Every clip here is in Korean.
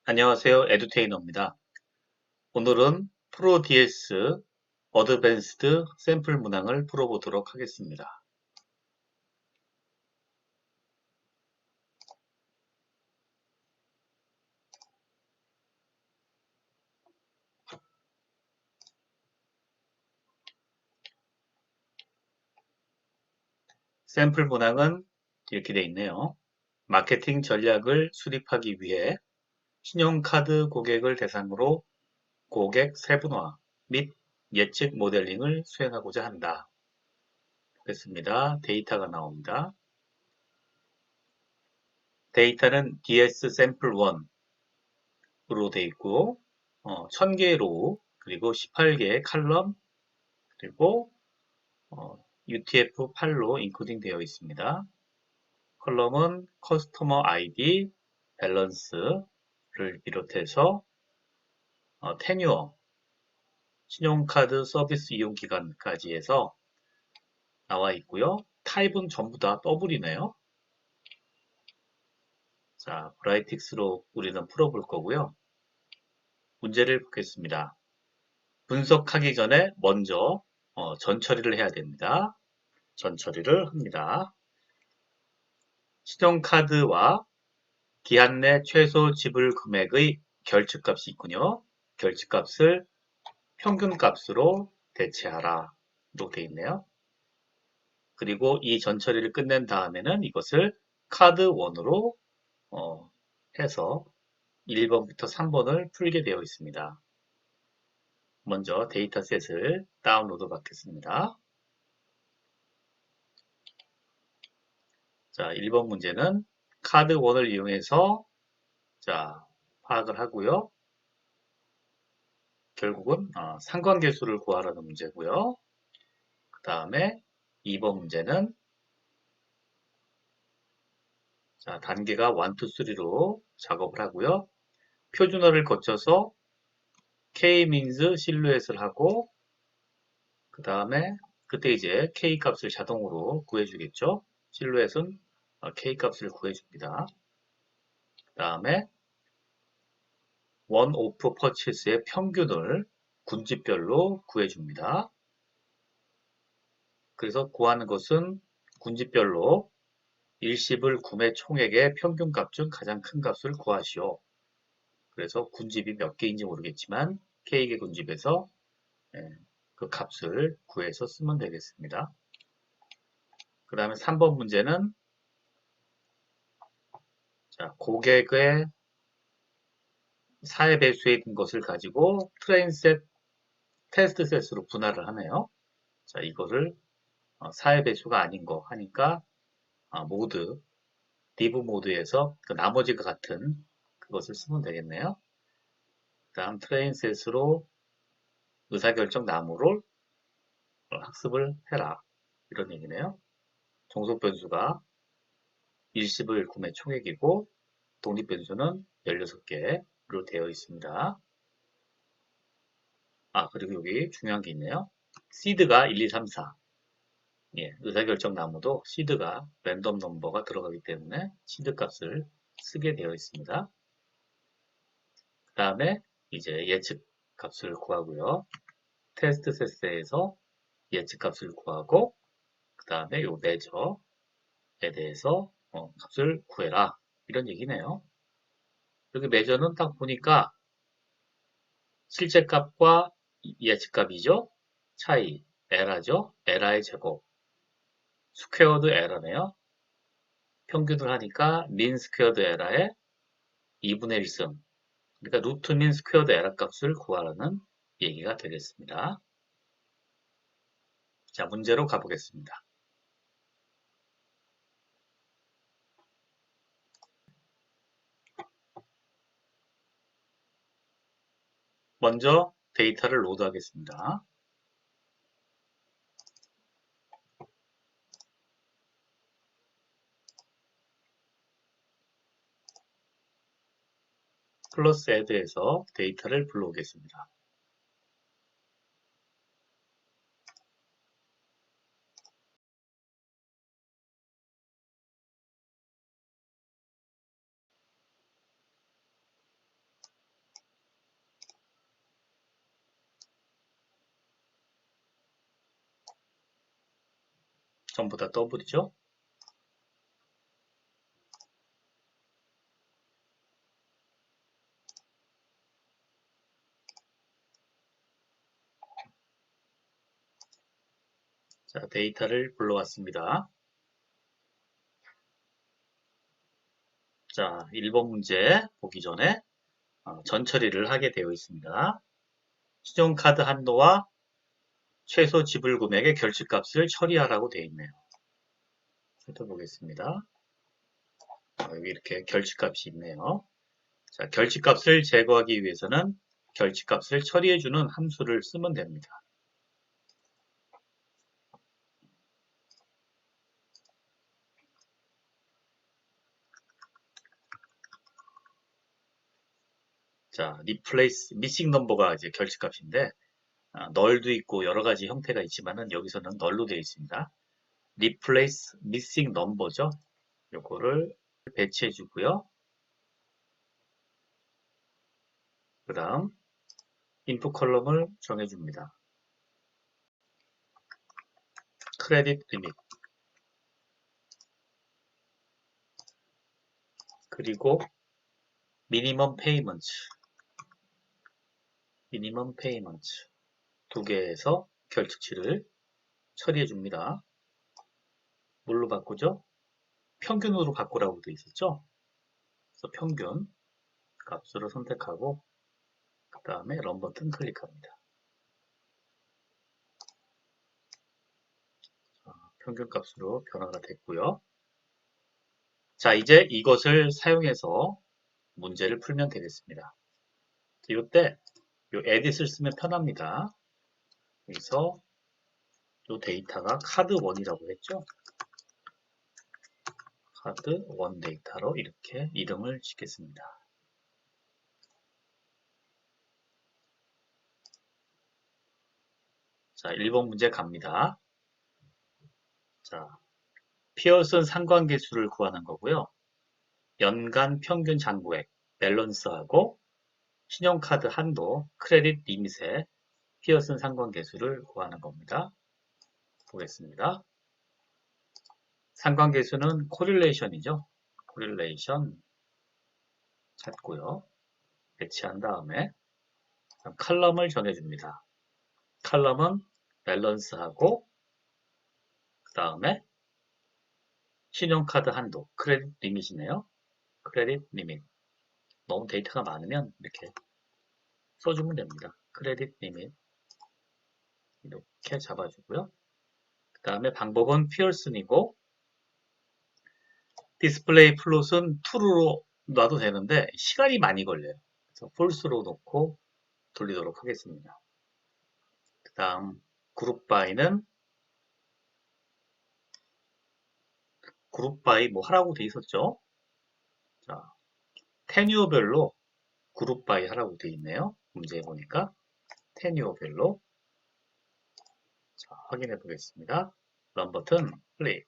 안녕하세요. 에듀테이너입니다. 오늘은 프로DS 어드밴스드 샘플 문항을 풀어보도록 하겠습니다. 샘플 문항은 이렇게 되어 있네요. 마케팅 전략을 수립하기 위해 신용카드 고객을 대상으로 고객 세분화 및 예측 모델링을 수행하고자 한다. 그렇습니다. 데이터가 나옵니다. 데이터는 DS 샘플 1으로 되어 있고 1000개의 로우 그리고 18개의 칼럼 그리고 UTF-8로 인코딩 되어 있습니다. 컬럼은 커스터머 아이디, 밸런스를 비롯해서 테뉴어, 신용카드 서비스 이용 기간까지 해서 나와 있고요. 타입은 전부 다 더블이네요. 자, 브라이틱스로 우리는 풀어볼 거고요. 문제를 보겠습니다. 분석하기 전에 먼저 전처리를 해야 됩니다. 전처리를 합니다. 신용카드와 기한 내 최소 지불 금액의 결측값이 있군요. 결측값을 평균값으로 대체하라. 로 되어 있네요. 그리고 이 전처리를 끝낸 다음에는 이것을 카드 1으로 해서 1번부터 3번을 풀게 되어 있습니다. 먼저 데이터셋을 다운로드 받겠습니다. 자, 1번 문제는 카드 1을 이용해서 자, 파악을 하고요. 결국은 상관계수를 구하라는 문제고요. 그 다음에 2번 문제는 자, 단계가 1, 2, 3로 작업을 하고요. 표준어를 거쳐서 K-means 실루엣을 하고 그 다음에 그때 이제 K 값을 자동으로 구해주겠죠. 실루엣은 K 값을 구해줍니다. 그 다음에 원오프 퍼치스의 평균을 군집별로 구해줍니다. 그래서 구하는 것은 군집별로 일시불 구매 총액의 평균값 중 가장 큰 값을 구하시오. 그래서 군집이 몇 개인지 모르겠지만 K개 군집에서 그 값을 구해서 쓰면 되겠습니다. 그 다음에 3번 문제는 자, 고객의 사회 배수에 있는 것을 가지고 트레인셋, 테스트셋으로 분할을 하네요. 자, 이거를 사회 배수가 아닌 거 하니까 모드, div 모드에서 그 나머지가 같은 그것을 쓰면 되겠네요. 그 다음 트레인셋으로 의사결정 나무를 학습을 해라. 이런 얘기네요. 종속 변수가 일시불 구매 총액이고 독립 변수는 16개로 되어 있습니다. 그리고 여기 중요한 게 있네요. 시드가 1, 2, 3, 4. 예, 의사결정 나무도 시드가 랜덤 넘버가 들어가기 때문에 시드 값을 쓰게 되어 있습니다. 그 다음에 이제 예측 값을 구하고요. 테스트 세트에서 예측 값을 구하고 그 다음에 요 매저에 대해서 값을 구해라. 이런 얘기네요. 여기 매저는 딱 보니까 실제 값과 예측 값이죠. 차이, 에라죠. 에라의 제곱. 스퀘어드 에라네요. 평균을 하니까 민 스퀘어드 에라의 2분의 1승. 그러니까 루트 민 스퀘어드 에라 값을 구하라는 얘기가 되겠습니다. 자, 문제로 가보겠습니다. 먼저 데이터를 로드하겠습니다. 플러스 애드에서 데이터를 불러오겠습니다. 전부 다 더블이죠. 자, 데이터를 불러왔습니다. 자, 1번 문제 보기 전에 전 처리를 하게 되어 있습니다. 신용카드 한도와 최소 지불 금액의 결제값을 처리하라고 되어 있네요. 살펴보겠습니다. 여기 이렇게 결제값이 있네요. 자, 결제값을 제거하기 위해서는 결제값을 처리해주는 함수를 쓰면 됩니다. 자, replace missing number가 이제 결제값인데 널도 있고 여러 가지 형태가 있지만은 여기서는 널로 되어 있습니다. replace missing number죠. 요거를 배치해 주고요. 그 다음 input 컬럼을 정해 줍니다. credit limit 그리고 minimum payments 두 개에서 결제치를 처리해 줍니다. 뭘로 바꾸죠? 평균으로 바꾸라고 되어 있었죠? 그래서 평균 값으로 선택하고 그 다음에 런 버튼 클릭합니다. 평균 값으로 변화가 됐고요. 자, 이제 이것을 사용해서 문제를 풀면 되겠습니다. 이때 요 edit을 쓰면 편합니다. 여기서 요 데이터가 카드1이라고 했죠? 카드1 데이터로 이렇게 이름을 짓겠습니다. 자, 1번 문제 갑니다. 자, 피어슨 상관계수를 구하는 거고요. 연간 평균 잔고액, 밸런스하고 신용카드 한도, 크레딧 리밋의 피어슨 상관계수를 구하는 겁니다. 보겠습니다. 상관계수는 코릴레이션이죠. 코릴레이션 찾고요. 배치한 다음에 칼럼을 정해줍니다. 칼럼은 밸런스하고 그 다음에 신용카드 한도, 크레딧 리밋이네요. 크레딧 리밋. 너무 데이터가 많으면 이렇게 써주면 됩니다. 크레딧 리밋 이렇게 잡아주고요. 그 다음에 방법은 피어슨이고 디스플레이 플롯은 true로 놔도 되는데 시간이 많이 걸려요. 그래서 false로 놓고 돌리도록 하겠습니다. 그 다음 그룹 바이는 그룹 바이 뭐 하라고 돼 있었죠? 자, 테뉴어별로 그룹 바이 하라고 돼 있네요. 문제에 보니까 테뉴어별로 자, 확인해 보겠습니다. 런 버튼 클릭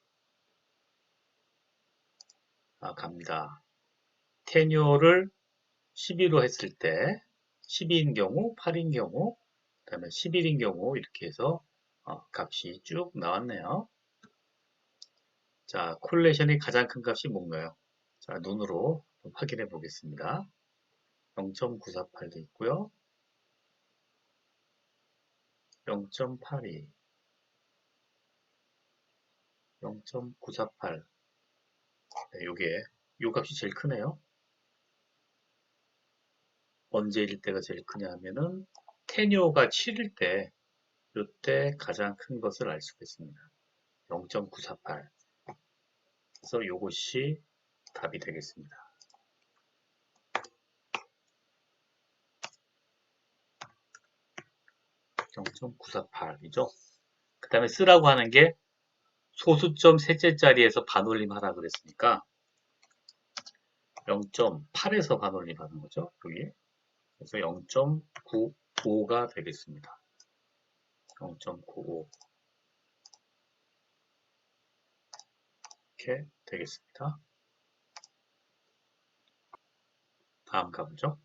갑니다. 테뉴어를 12로 했을 때 12인 경우, 8인 경우, 그 다음에 11인 경우 이렇게 해서 값이 쭉 나왔네요. 자, 콜레이션이 가장 큰 값이 뭔가요? 자, 눈으로 확인해 보겠습니다. 0.948도 있고요. 0.82, 0.948. 네, 요 값이 제일 크네요. 언제일 때가 제일 크냐 하면은 테뉴어가 7일 때 이때 가장 큰 것을 알 수가 있습니다. 0.948. 그래서 이것이 답이 되겠습니다. 0.948이죠. 그 다음에 쓰라고 하는 게 소수점 셋째 자리에서 반올림 하라 그랬으니까 0.8에서 반올림 하는 거죠. 여기. 그래서 0.95가 되겠습니다. 0.95 이렇게 되겠습니다. 다음 가보죠.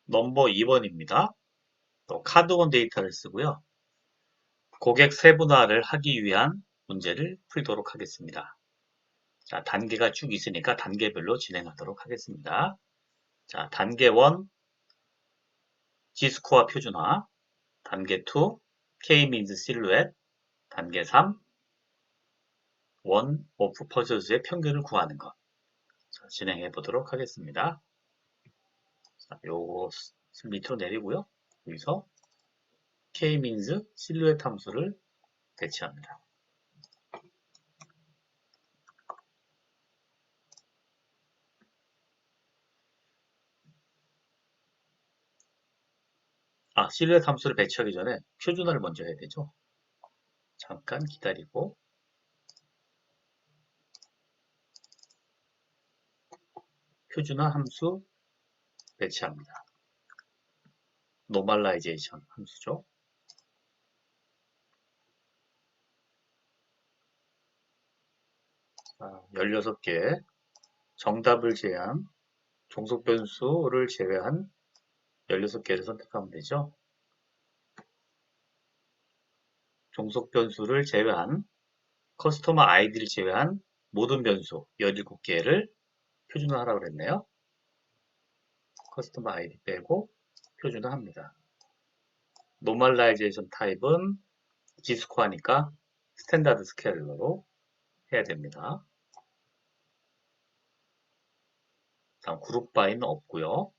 넘버 2번입니다. 또 카드1 데이터를 쓰고요. 고객 세분화를 하기 위한 문제를 풀도록 하겠습니다. 자, 단계가 쭉 있으니까 단계별로 진행하도록 하겠습니다. 자, 단계 1, G스코어 표준화. 단계 2, K-means 실루엣. 단계 3, 원 오프 퍼즐스의 평균을 구하는 것. 자, 진행해 보도록 하겠습니다. 자, 요거 밑으로 내리고요. 여기서 K-means 실루엣 함수를 배치합니다. 실루엣 함수를 배치하기 전에 표준화를 먼저 해야 되죠. 잠깐 기다리고 표준화 함수 배치합니다. 노멀라이제이션 함수죠. 자, 16개 정답을 제외한 종속 변수를 제외한 16개를 선택하면 되죠. 종속 변수를 제외한 커스터머 아이디를 제외한 모든 변수 17개를 표준화하라고 그랬네요. 커스터머 아이디 빼고 표준화합니다. 노멀라이제이션 타입은 G스코어니까 스탠다드 스케일러로 해야 됩니다. 다음 그룹 바이는 없고요.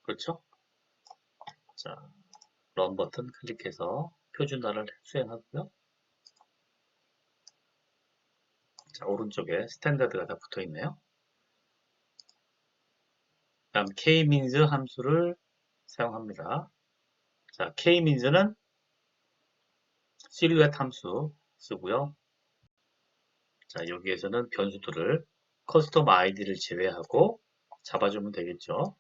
그렇죠? 자, 런 버튼 클릭해서 표준화를 수행하고요. 자, 오른쪽에 스탠다드가 다 붙어 있네요. 다음 K-means 함수를 사용합니다. 자, K-means는 실루엣 함수 쓰고요. 자, 여기에서는 변수들을 커스텀 아이디를 제외하고 잡아주면 되겠죠.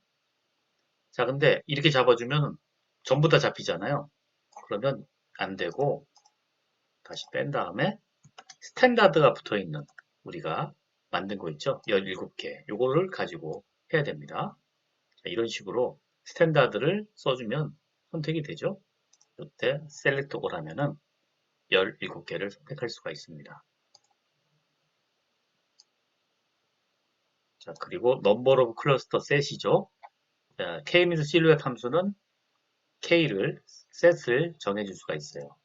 자, 근데 이렇게 잡아주면 전부 다 잡히잖아요. 그러면 안 되고 다시 뺀 다음에 스탠다드가 붙어 있는 우리가 만든 거 있죠? 17개. 요거를 가지고 해야 됩니다. 자, 이런 식으로 스탠다드를 써주면 선택이 되죠. 이때 셀렉트 올 하면은 17개를 선택할 수가 있습니다. 자, 그리고 넘버 오브 클러스터 셋이죠. K-means 실루엣 함수는 K를, 셋을 정해줄 수가 있어요.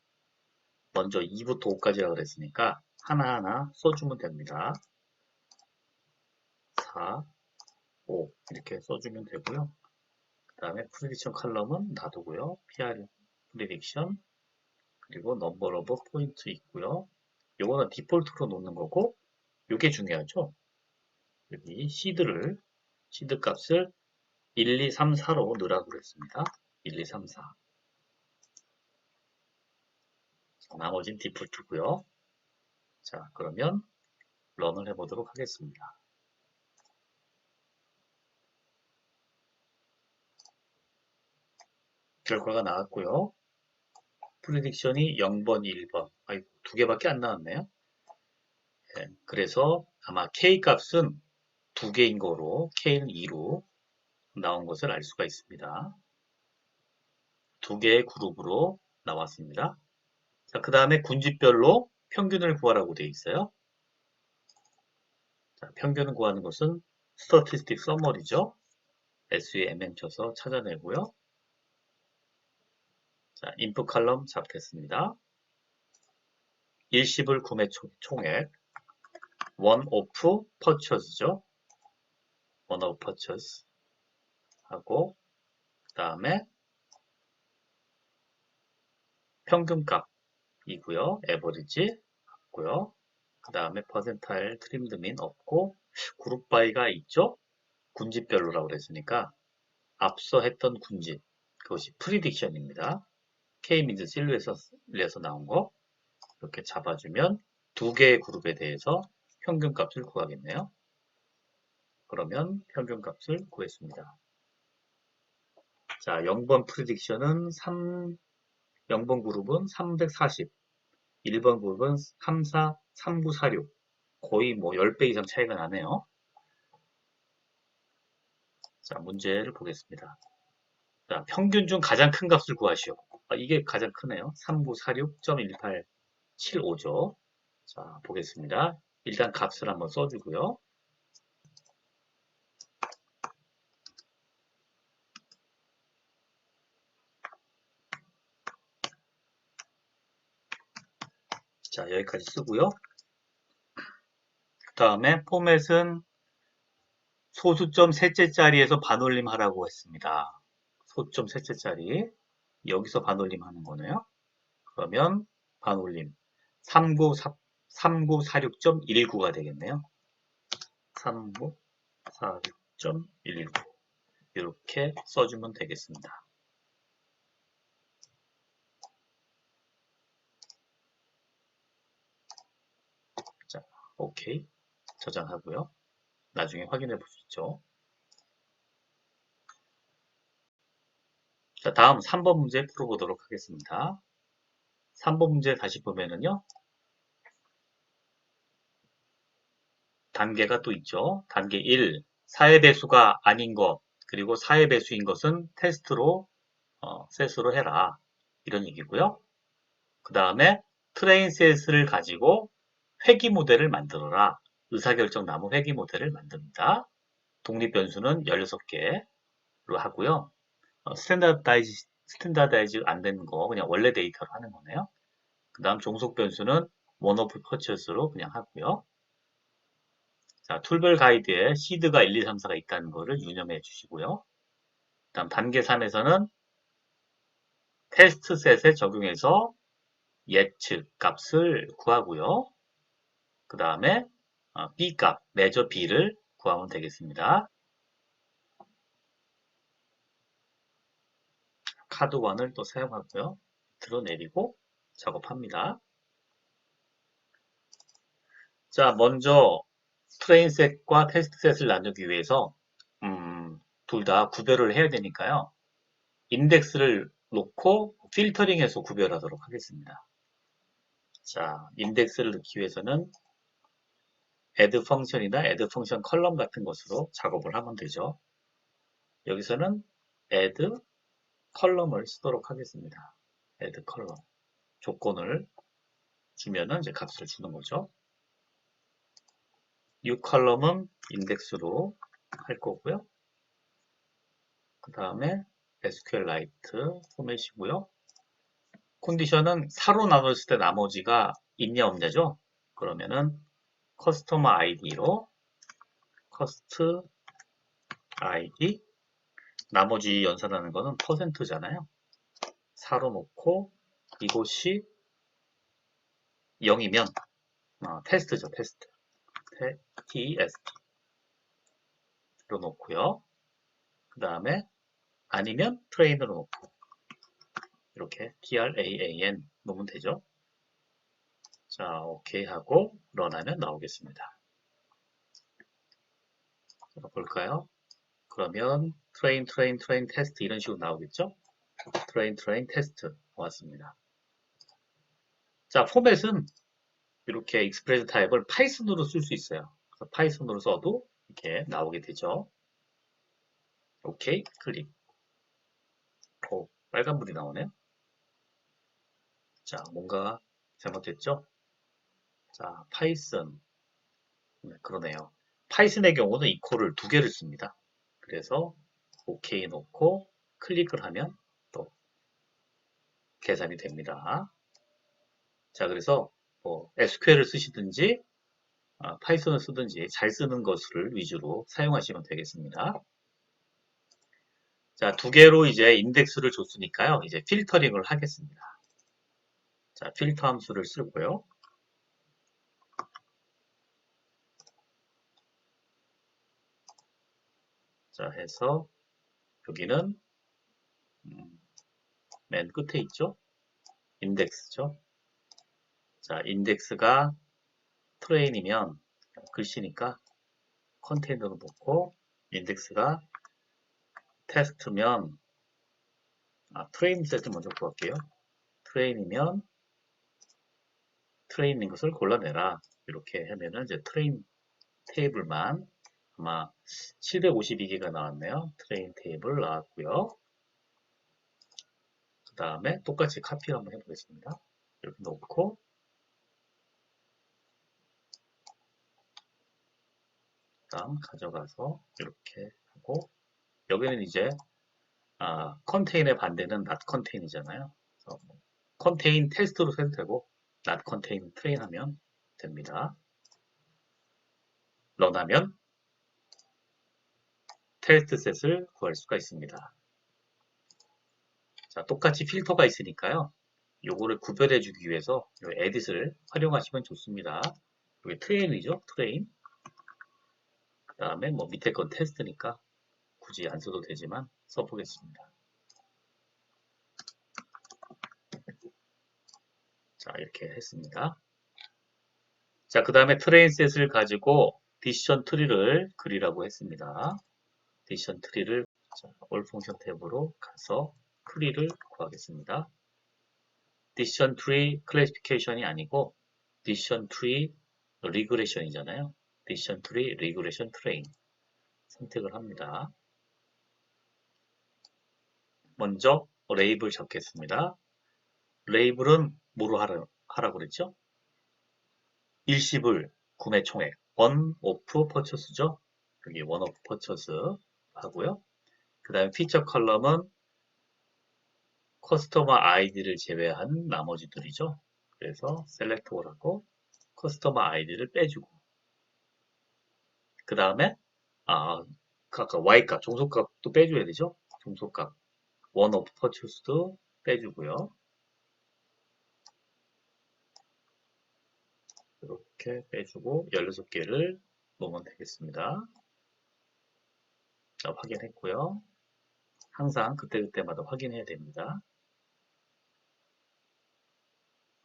먼저 2부터 5까지라고 그랬으니까 하나하나 써주면 됩니다. 4, 5 이렇게 써주면 되고요. 그 다음에 프리딕션 컬럼은 놔두고요. PR 프리딕션 그리고 넘버 오브 포인트 있고요. 요거는 디폴트로 놓는 거고 요게 중요하죠. 여기 시드 값을 1, 2, 3, 4로 넣으라고 그랬습니다. 1, 2, 3, 4 나머지는 디폴트고요. 자, 그러면 런을 해보도록 하겠습니다. 결과가 나왔고요. 프리딕션이 0번, 1번. 아이고, 2개밖에 안 나왔네요. 네, 그래서 아마 K 값은 2개인 거로 K는 2로 나온 것을 알 수가 있습니다. 2개의 그룹으로 나왔습니다. 자, 그 다음에 군집별로 평균을 구하라고 되어 있어요. 자, 평균을 구하는 것은 스태티스틱 서머리죠. SUMM 쳐서 찾아내고요. 자, 인풋 칼럼 잡겠습니다. 일시불 구매 총액, 원 오프 퍼처스죠. 원 오프 퍼처스 하고 그 다음에 평균값이고요. 에버리지 없고요. 그 다음에 퍼센타일 트림드 민 없고 그룹 바이가 있죠. 군집별로라고 그랬으니까 앞서 했던 군집 그것이 프리딕션입니다. K-means 실루엣에서 나온 거 이렇게 잡아주면 2개의 그룹에 대해서 평균값을 구하겠네요. 그러면 평균값을 구했습니다. 자, 0번 프리딕션은 0번 그룹은 340, 1번 그룹은 34, 3946 거의 뭐 10배 이상 차이가 나네요. 자, 문제를 보겠습니다. 자, 평균 중 가장 큰 값을 구하시오. 이게 가장 크네요. 3946.1875죠. 자, 보겠습니다. 일단 값을 한번 써주고요. 자, 여기까지 쓰고요. 그 다음에 포맷은 소수점 셋째 자리에서 반올림 하라고 했습니다. 소수점 셋째 자리. 여기서 반올림 하는 거네요. 그러면 반올림 3946.19가 되겠네요. 3946.19 이렇게 써주면 되겠습니다. 자, 오케이. 저장하고요. 나중에 확인해 볼 수 있죠. 자, 다음 3번 문제 풀어보도록 하겠습니다. 3번 문제 다시 보면은요. 단계가 또 있죠. 단계 1. 사회배수가 아닌 것, 그리고 사회배수인 것은 테스트로, 셋으로 해라. 이런 얘기고요. 그 다음에 트레인셋을 가지고 회귀 모델을 만들어라. 의사결정 나무 회귀 모델을 만듭니다. 독립변수는 16개로 하고요. 스탠다다이즈 안 되는 거 그냥 원래 데이터로 하는 거네요. 그 다음 종속 변수는 원오프 퍼처스로 그냥 하고요. 자, 툴별 가이드에 시드가 1, 2, 3, 4가 있다는 거를 유념해 주시고요. 그 다음 단계 3에서는 테스트 셋에 적용해서 예측 값을 구하고요. 그 다음에 B 값, 메저 B를 구하면 되겠습니다. 카드 1을 또 사용하고요. 밑으로 내리고 작업합니다. 자, 먼저 트레인셋과 테스트셋을 나누기 위해서 둘 다 구별을 해야 되니까요. 인덱스를 놓고 필터링해서 구별하도록 하겠습니다. 자, 인덱스를 넣기 위해서는 add 펑션이나 add 펑션 컬럼 같은 것으로 작업을 하면 되죠. 여기서는 add 컬럼을 쓰도록 하겠습니다. add 컬럼 조건을 주면은 이제 값을 주는 거죠. new 컬럼은 인덱스로 할 거고요. 그 다음에 SQLite 포맷이고요. 컨디션은 사로 나눴을 때 나머지가 있냐 없냐죠. 그러면은 커스터머 아이디로 커스트 아이디 나머지 연산하는 거는 퍼센트잖아요. 사로 놓고 이곳이 0이면 테스트죠. 테스트 TST로 놓고요. 그 다음에 아니면 트레인으로 놓고 이렇게 TRAAN 놓으면 되죠. 자, 오케이 하고 런하면 나오겠습니다. 자, 볼까요? 그러면 트레인 테스트 이런 식으로 나오겠죠? 트레인 테스트 왔습니다. 자, 포맷은 이렇게 익스프레스 타입을 파이썬으로 쓸 수 있어요. 그래서 파이썬으로 써도 이렇게 나오게 되죠. 오케이, 클릭. 오, 빨간불이 나오네요. 자, 뭔가 잘못됐죠? 자, 파이썬. 네, 그러네요. 파이썬의 경우는 이퀄을 2개를 씁니다. 그래서 오케이 놓고 클릭을 하면 또 계산이 됩니다. 자, 그래서 뭐 SQL을 쓰시든지 파이썬을 쓰든지 잘 쓰는 것을 위주로 사용하시면 되겠습니다. 자, 2개로 이제 인덱스를 줬으니까요. 이제 필터링을 하겠습니다. 자, 필터 함수를 쓰고요. 자, 해서 여기는 맨 끝에 있죠? 인덱스죠? 자, 인덱스가 트레인이면 글씨니까 컨테이너로 놓고 인덱스가 테스트면 트레인 세트 먼저 구할게요. 트레인이면 트레인인 것을 골라내라. 이렇게 하면은 이제 트레인 테이블만 아마 752개가 나왔네요. 트레인 테이블 나왔고요. 그 다음에 똑같이 카피를 한번 해보겠습니다. 이렇게 놓고 다음 가져가서 이렇게 하고 여기는 이제 컨테인의 반대는 not contain이잖아요. 그래서 컨테인 테스트로 써도 되고 not contain 트레인 하면 됩니다. 런하면 테스트 셋을 구할 수가 있습니다. 자, 똑같이 필터가 있으니까요. 요거를 구별해 주기 위해서 요 에딧을 활용하시면 좋습니다. 여기 트레인이죠. 트레인. 그 다음에 뭐 밑에 건 테스트니까 굳이 안 써도 되지만 써보겠습니다. 자, 이렇게 했습니다. 자, 그 다음에 트레인 셋을 가지고 디시전 트리를 그리라고 했습니다. 디시전 트리를 올 펑션 탭으로 가서 트리를 구하겠습니다. 디시전 트리 클래시피케이션이 아니고 디시전 트리 리그레션이잖아요. 디시전 트리 리그레션 트레인 선택을 합니다. 먼저 레이블 적겠습니다. 레이블은 뭐로 하라고 그랬죠? 일시불 구매 총액 원 오프 퍼처스죠. 여기 원 오프 퍼처스 하고요. 그 다음에 피처 컬럼은 커스터머 아이디를 제외한 나머지들이죠. 그래서 셀렉트 올하고 커스터머 아이디를 빼주고 그 다음에 아까 Y값 종속값도 빼줘야 되죠. 종속값 원 오프 퍼처스도 빼주고요. 이렇게 빼주고 16개를 놓으면 되겠습니다. 자, 확인했고요. 항상 그때그때마다 확인해야 됩니다.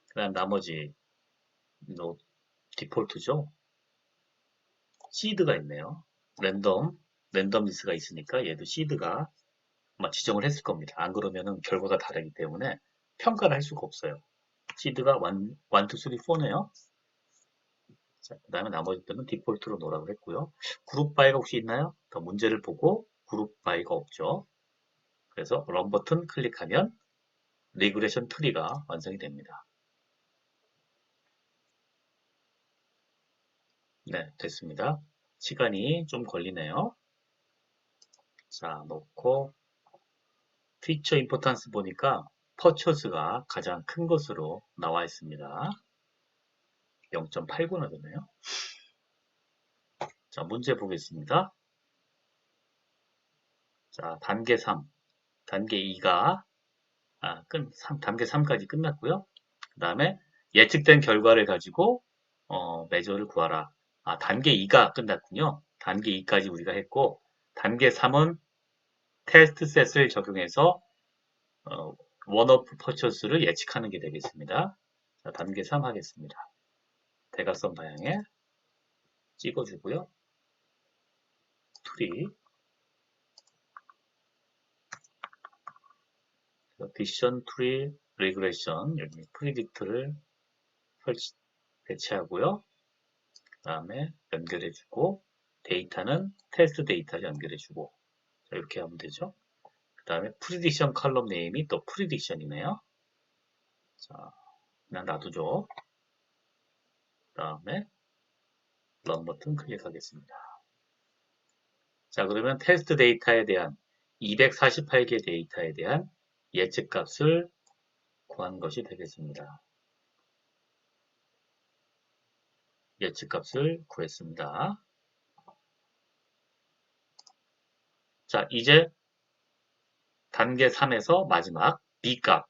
그 다음 나머지 디폴트죠. 시드가 있네요. 랜덤 리스가 있으니까 얘도 시드가 아마 지정을 했을 겁니다. 안 그러면은 결과가 다르기 때문에 평가를 할 수가 없어요. 시드가 1, 2, 3, 4네요. 자, 그 다음에 나머지들은 디폴트로 놓으라고 했고요. 그룹 바이가 혹시 있나요? 더 문제를 보고 그룹 바이가 없죠. 그래서 런 버튼 클릭하면 리그레션 트리가 완성이 됩니다. 네, 됐습니다. 시간이 좀 걸리네요. 자, 놓고 피처 임포턴스 보니까 퍼처스가 가장 큰 것으로 나와 있습니다. 0.89나 되네요. 자, 문제 보겠습니다. 자, 단계 3, 단계 2가 단계 3까지 끝났고요. 그 다음에 예측된 결과를 가지고 매저를 구하라. 단계 2가 끝났군요. 단계 2까지 우리가 했고 단계 3은 테스트 셋을 적용해서 원오프 퍼처스를 예측하는 게 되겠습니다. 자, 단계 3 하겠습니다. 대각선 방향에 찍어주고요. 트리 디시전 트리 리그레션 여기 프리딕트를 배치하고요. 그 다음에 연결해주고 데이터는 테스트 데이터를 연결해주고 이렇게 하면 되죠. 그 다음에 프리딕션 컬럼 네임이 또 프리딕션이네요. 자, 그냥 놔두죠. 그 다음에 런 버튼 클릭하겠습니다. 자, 그러면 테스트 데이터에 대한 248개 데이터에 대한 예측값을 구한 것이 되겠습니다. 예측값을 구했습니다. 자, 이제 단계 3에서 마지막 B값,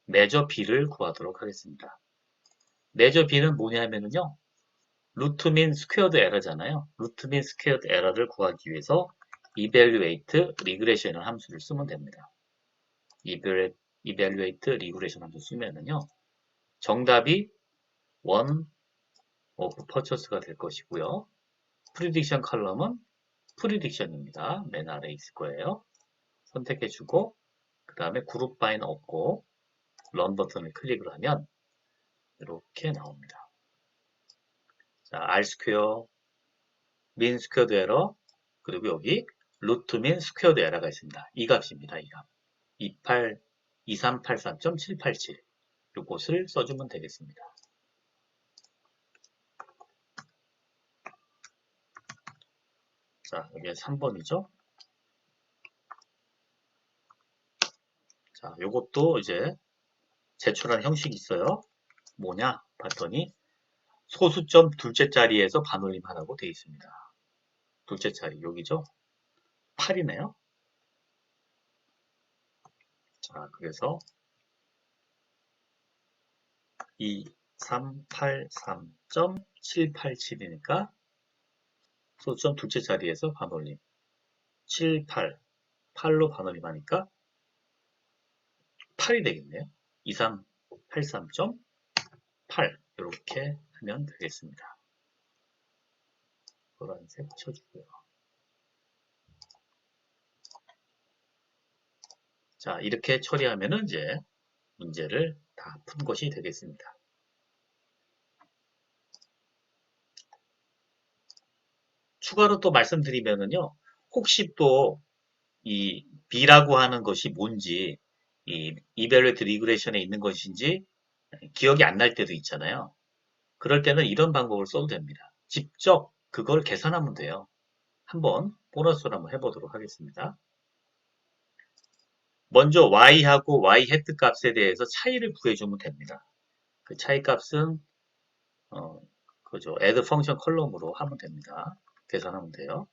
measure B를 구하도록 하겠습니다. measure B는 뭐냐 하면은요, 루트 민 스퀘어드 에러잖아요. 루트 민 스퀘어드 에러를 구하기 위해서 evaluate regression 함수를 쓰면 됩니다. evaluate regression 함수 쓰면은요, 정답이 1 of purchase가 될 것이고요. prediction 컬럼은 prediction입니다. 맨 아래에 있을 거예요. 선택해주고 그 다음에 그룹 바이는 없고 런 버튼을 클릭을 하면 이렇게 나옵니다. 자, R 스퀘어, 민 스퀘어드 에러, 그리고 여기 루트민 스퀘어드 에러가 있습니다. 이 값입니다. 이 값. 2383.787 이것을 써주면 되겠습니다. 자, 여기 3번이죠. 자, 요것도 이제 제출한 형식이 있어요. 뭐냐? 봤더니 소수점 둘째 자리에서 반올림하라고 되어 있습니다. 둘째 자리 여기죠? 8이네요. 자, 그래서 2383.787이니까 소수점 둘째 자리에서 반올림 7, 8, 8로 반올림하니까 8이 되겠네요. 2383.8 이렇게 하면 되겠습니다. 노란색 쳐주고요. 자, 이렇게 처리하면은 이제 문제를 다 푼 것이 되겠습니다. 추가로 또 말씀드리면은요, 혹시 또 이 B라고 하는 것이 뭔지, 이 Evaluate Regression에 있는 것인지 기억이 안 날 때도 있잖아요. 그럴 때는 이런 방법을 써도 됩니다. 직접 그걸 계산하면 돼요. 한번 보너스로 한번 해보도록 하겠습니다. 먼저 y하고 y 헤드 값에 대해서 차이를 구해주면 됩니다. 그 차이 값은 그죠. add 펑션 컬럼으로 하면 됩니다. 계산하면 돼요.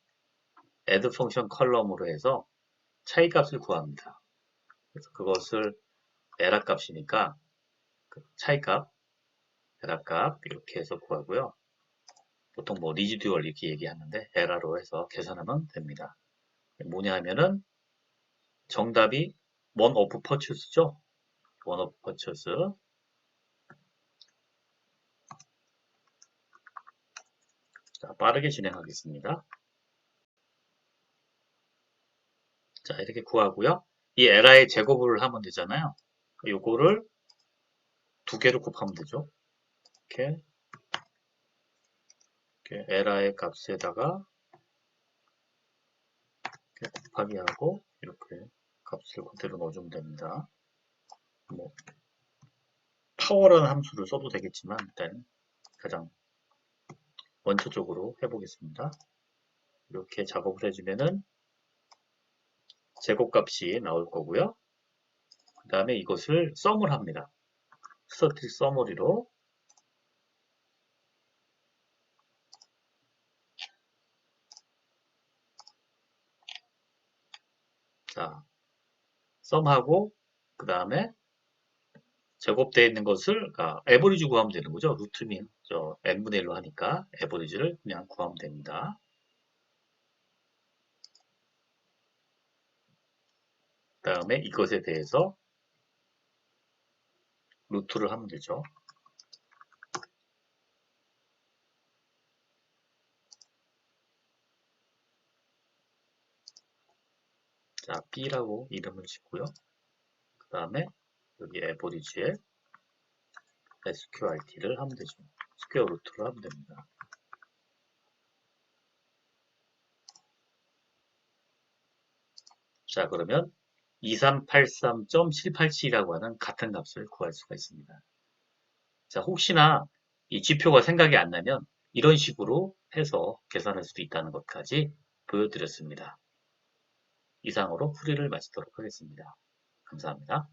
add 펑션 컬럼으로 해서 차이 값을 구합니다. 그래서 그것을 에라 값이니까 그 차이 값, 에라 값 이렇게 해서 구하고요. 보통 뭐 리지듀얼 이렇게 얘기하는데 에라로 해서 계산하면 됩니다. 뭐냐 하면은 정답이 원 오프 퍼처스죠. 원 오프 퍼처스. 자, 빠르게 진행하겠습니다. 자, 이렇게 구하고요. 이 에라의 제곱을 하면 되잖아요. 요거를 두 개로 곱하면 되죠. 이렇게 에라의 값에다가 이렇게 곱하기 하고 이렇게 값을 그대로 넣어주면 됩니다. 뭐 파워라는 함수를 써도 되겠지만 일단 가장 원초적으로 해보겠습니다. 이렇게 작업을 해주면은 제곱값이 나올 거고요. 그 다음에 이것을 썸을 합니다. 스태틱 서머리로 자 썸하고 그 다음에 제곱되어 있는 것을 에버리지 구하면 되는 거죠. 루트민 n분의 1로 하니까 에버리지를 그냥 구하면 됩니다. 그 다음에 이것에 대해서 루트를 하면 되죠. 자, B라고 이름을 짓고요. 그 다음에 여기 에버리지에 SQRT를 하면 되죠. 스퀘어 루트를 하면 됩니다. 자, 그러면 2383.787이라고 하는 같은 값을 구할 수가 있습니다. 자, 혹시나 이 지표가 생각이 안 나면 이런 식으로 해서 계산할 수도 있다는 것까지 보여드렸습니다. 이상으로 풀이를 마치도록 하겠습니다. 감사합니다.